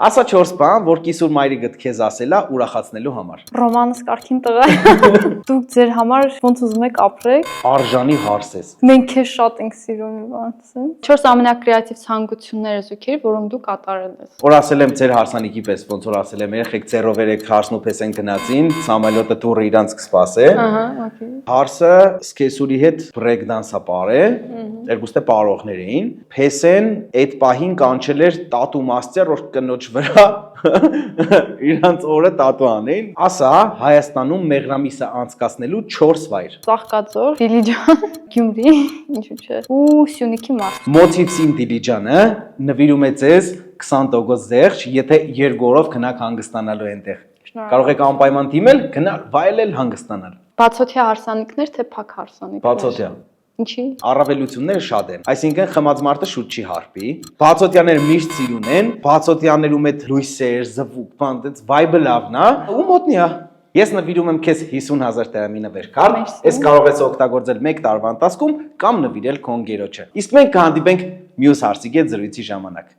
Ասա 4 բան, որ կիսուր մայրիկդ քեզ ասելա ուրախացնելու համար։ Ռոմանս կարգին տղա։ Դուք ձեր համար ոնց ուզում եք ապրեք։ Արժանի հարց ես։ Մենք քեզ շատ ենք սիրում իվանցին։ 4 ամենակրեատիվ ցանկությունները զուգեր, որոնք դու կատարել ես։ Որ ասել եմ ձեր հարսանիքի պես, ոնց որ ասել եմ, երեխեք ձեռով երեք հարսն ու պես են գնացին, Սամվելոտը տուրը իրանց կսպասե։ Ահա, օքեյ։ Հարսը սկեսուրի հետ բրեյք դանսա պարե, երկուստե պարողներ էին։ Փեսեն այդ պահին կանչել էր տատու մաստեր, որ կնոջ վրա իրանց օրը տատու անեին։ Ասա Հայաստանում մեղրամիսը անցկացնելու 4 վայր։ Ծաղկաձոր, Դիլիջան, Գյումրի, ինչու՞ չէ։ Ու Սյունիքի մարզ։ Մոցիցին Դիլիջանը նվիրում է ձեզ 20% զեղչ, եթե 2 օրով գնաք հանգստանալու այնտեղ։ Կարող եք անպայման դիմել, գնալ, վայելել, հանգստանալ։ Բացօթյա հարսանիքներ թե փակ հարսանիքներ։ Բացօթյա։ Ինչի։ Առավելությունները շատ են, այսինքն խմած մարդը շուտ չի հարբի։ Բացօթյաները միշտ սիրուն են, բացօթյաներում այդ լույսեր, զվուկ, բան, այդպես վայբը լավն է, ու մոտնի է։ Ես նվիրում եմ քեզ 50,000 դրամի նվերքար, ես կարող ես օգտագործել 1 տարվա ընթացքում կամ նվիրել քո ընկերոջը։ Իսկ մենք կհանդիպենք մյուս հարցի հետ զրույցի ժամանակ։